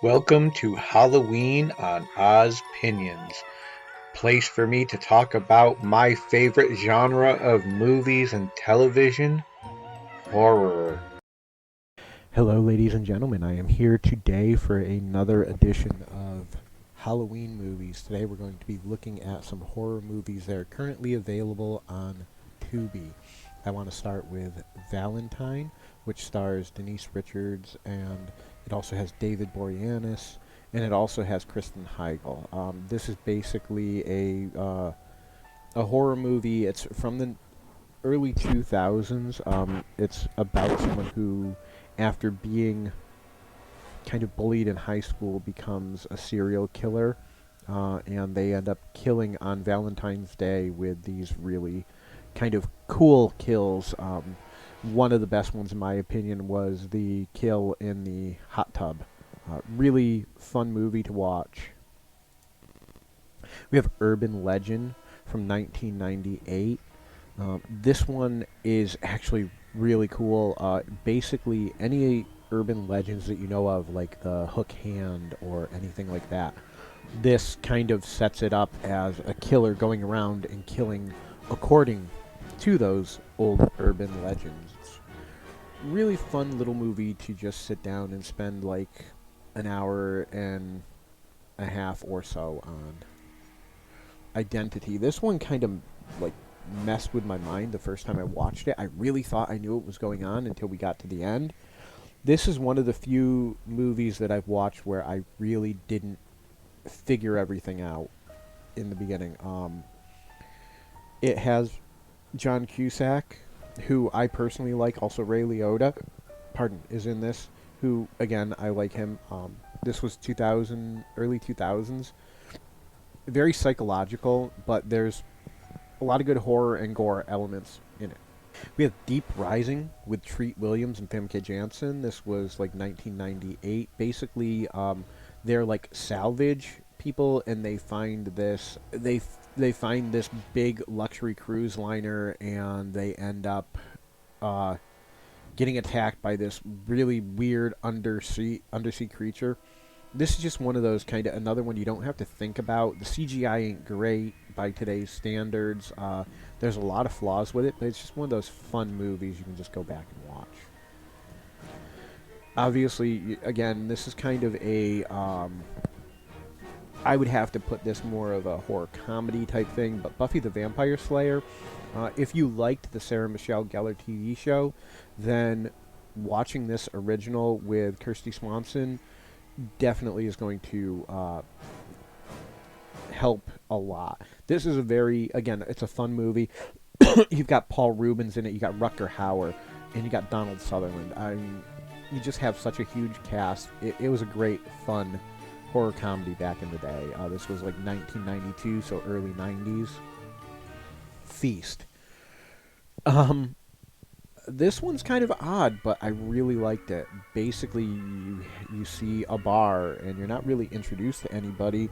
Welcome to Halloween on Ozpinions, place for me to talk about my favorite genre of movies and television, horror. Hello, ladies and gentlemen. I am here today for another edition of Halloween movies. Today we're going to be looking at some horror movies that are currently available on Tubi. I want to start with Valentine, which stars Denise Richards, and it also has David Boreanaz, and it also has Kristen Heigl. This is basically a horror movie. It's from the early 2000s. It's about someone who, after being kind of bullied in high school, becomes a serial killer, and they end up killing on Valentine's Day with these really kind of cool kills. One of the best ones, in my opinion, was the kill in the hot tub. Really fun movie to watch. We have Urban Legend from 1998. This one is actually really cool. Basically, any urban legends that you know of, like the Hook Hand or anything like that, this kind of sets it up as a killer going around and killing according to those old urban legends. It's a really fun little movie to just sit down and spend like an hour and a half or so on. Identity. This one kind of like messed with my mind the first time I watched it. I really thought I knew what was going on until we got to the end. This is one of the few movies that I've watched where I really didn't figure everything out in the beginning. It has John Cusack, who I personally like. Also Ray Liotta, is in this. Who again I like him. This was 2000, early 2000s. Very psychological, but there's a lot of good horror and gore elements in it. We have Deep Rising with Treat Williams and Famke Janssen. This was like 1998. Basically, they're like salvage people, and they find this they find this big luxury cruise liner, and they end up getting attacked by this really weird undersea creature. This is just one of those kind of another one you don't have to think about. The CGI ain't great by today's standards. There's a lot of flaws with it, but it's just one of those fun movies you can just go back and watch. Obviously, again, this is kind of a I would have to put this more of a horror comedy type thing, but Buffy the Vampire Slayer, if you liked the Sarah Michelle Gellar TV show, then watching this original with Kirsty Swanson definitely is going to help a lot. This is a very, again, it's a fun movie. You've got Paul Rubens in it, you got Rutger Hauer, and you got Donald Sutherland. I mean, you just have such a huge cast. It was a great, fun horror comedy back in the day. This was like 1992, so early 90s. Feast. This one's kind of odd, but I really liked it. Basically, you see a bar, and you're not really introduced to anybody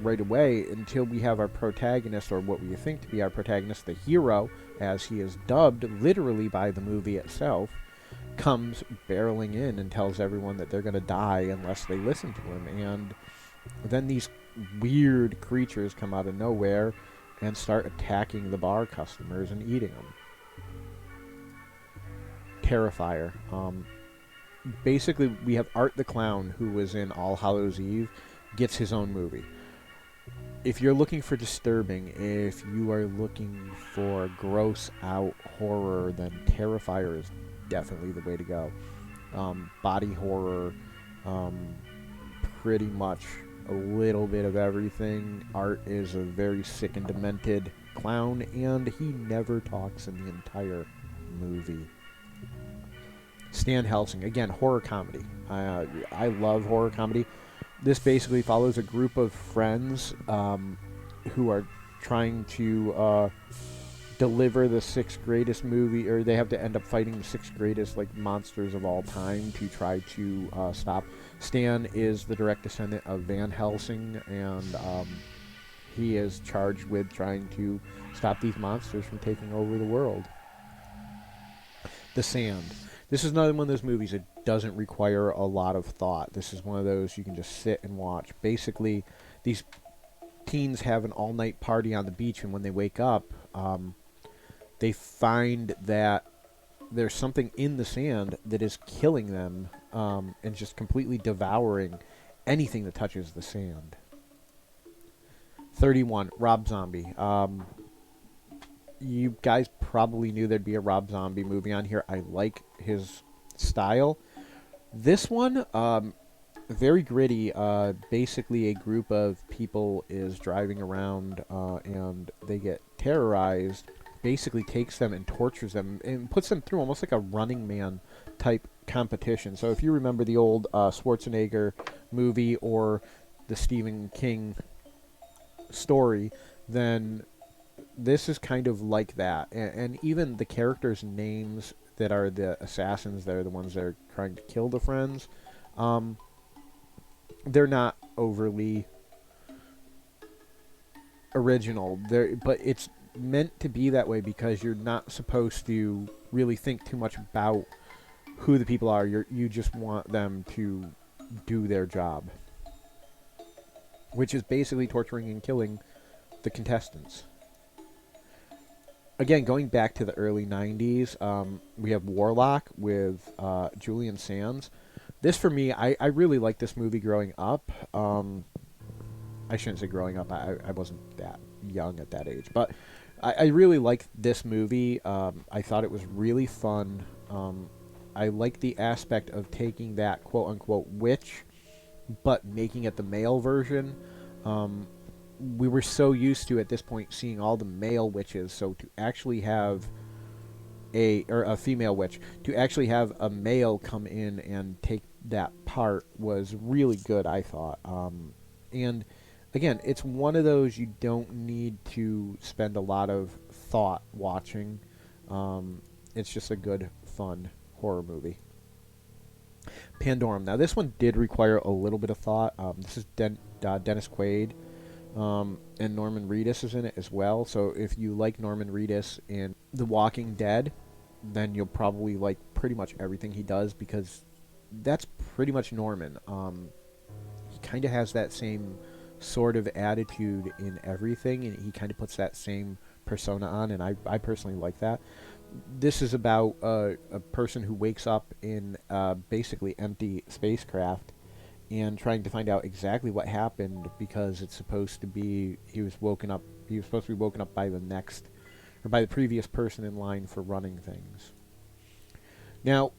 right away until we have our protagonist, or what we think to be our protagonist, the hero, as he is dubbed literally by the movie itself, comes barreling in and tells everyone that they're going to die unless they listen to him. And then these weird creatures come out of nowhere and start attacking the bar customers and eating them. Terrifier. Basically, we have Art the Clown, who was in All Hallows Eve, gets his own movie. If you're looking for disturbing, if you are looking for gross out horror, then Terrifier is definitely the way to go. Body horror, pretty much a little bit of everything. Art is a very sick and demented clown, and he never talks in the entire movie. Stan Helsing, again, horror comedy. I love horror comedy. This basically follows a group of friends who are trying to deliver the sixth greatest movie, or they have to end up fighting the sixth greatest like monsters of all time to try to stop. Stan is the direct descendant of Van Helsing, and he is charged with trying to stop these monsters from taking over the world. The Sand. This is another one of those movies that doesn't require a lot of thought. This is one of those you can just sit and watch. Basically, these teens have an all-night party on the beach, and when they wake up, they find that there's something in the sand that is killing them, and just completely devouring anything that touches the sand. 31, Rob Zombie. You guys probably knew there'd be a Rob Zombie movie on here. I like his style. This one, very gritty. Basically, a group of people is driving around, and they get terrorized. Basically takes them and tortures them and puts them through almost like a Running Man type competition. So if you remember the old Schwarzenegger movie or the Stephen King story, then this is kind of like that. And even the characters' names that are the assassins, that are the ones that are trying to kill the friends, they're not overly original. But it's meant to be that way because you're not supposed to really think too much about who the people are. You just want them to do their job, which is basically torturing and killing the contestants. Again, going back to the early 90s, we have Warlock with Julian Sands. This, for me, I really liked this movie growing up. I shouldn't say growing up. I wasn't that young at that age. But I really liked this movie. I thought it was really fun. I liked the aspect of taking that quote-unquote witch, but making it the male version. We were so used to, at this point, seeing all the male witches, so to actually have a female witch, to actually have a male come in and take that part was really good, I thought. And again, it's one of those you don't need to spend a lot of thought watching. It's just a good, fun horror movie. Pandorum. Now, this one did require a little bit of thought. This is Dennis Quaid. And Norman Reedus is in it as well. So if you like Norman Reedus in The Walking Dead, then you'll probably like pretty much everything he does, because that's pretty much Norman. He kind of has that same sort of attitude in everything, and he kind of puts that same persona on, and I personally like that. This is about a person who wakes up in basically empty spacecraft and trying to find out exactly what happened, because it's supposed to be he was supposed to be woken up by by the previous person in line for running things. Now,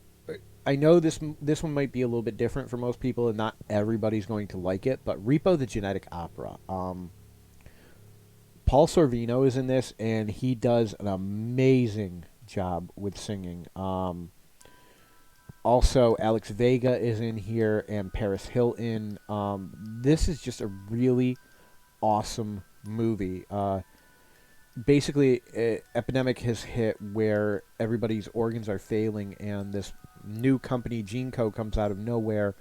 I know this one might be a little bit different for most people, and not everybody's going to like it, but Repo the Genetic Opera. Paul Sorvino is in this, and he does an amazing job with singing. Also, Alex Vega is in here, and Paris Hilton. This is just a really awesome movie. Basically, an epidemic has hit where everybody's organs are failing, and this new company, GeneCo, comes out of nowhere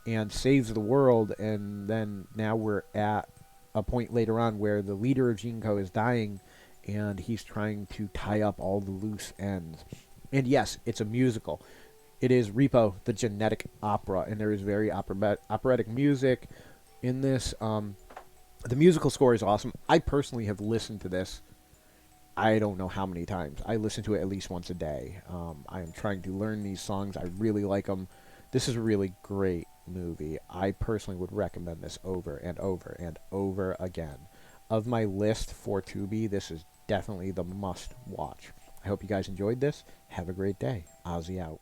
and saves the world. And then now we're at a point later on where the leader of GeneCo is dying, and he's trying to tie up all the loose ends. And yes, it's a musical. It is Repo, the Genetic Opera, and there is very operatic music in this. The musical score is awesome. I personally have listened to this, I don't know how many times. I listen to it at least once a day. I am trying to learn these songs. I really like them. This is a really great movie. I personally would recommend this over and over and over again. Of my list for Tubi, this is definitely the must-watch. I hope you guys enjoyed this. Have a great day. Ozzy out.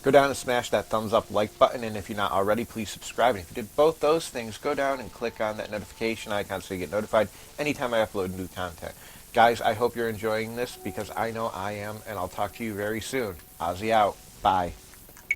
Go down and smash that thumbs up like button, and if you're not already, please subscribe. And if you did both those things, go down and click on that notification icon so you get notified anytime I upload new content. Guys, I hope you're enjoying this, because I know I am, and I'll talk to you very soon. Ozzy out. Bye.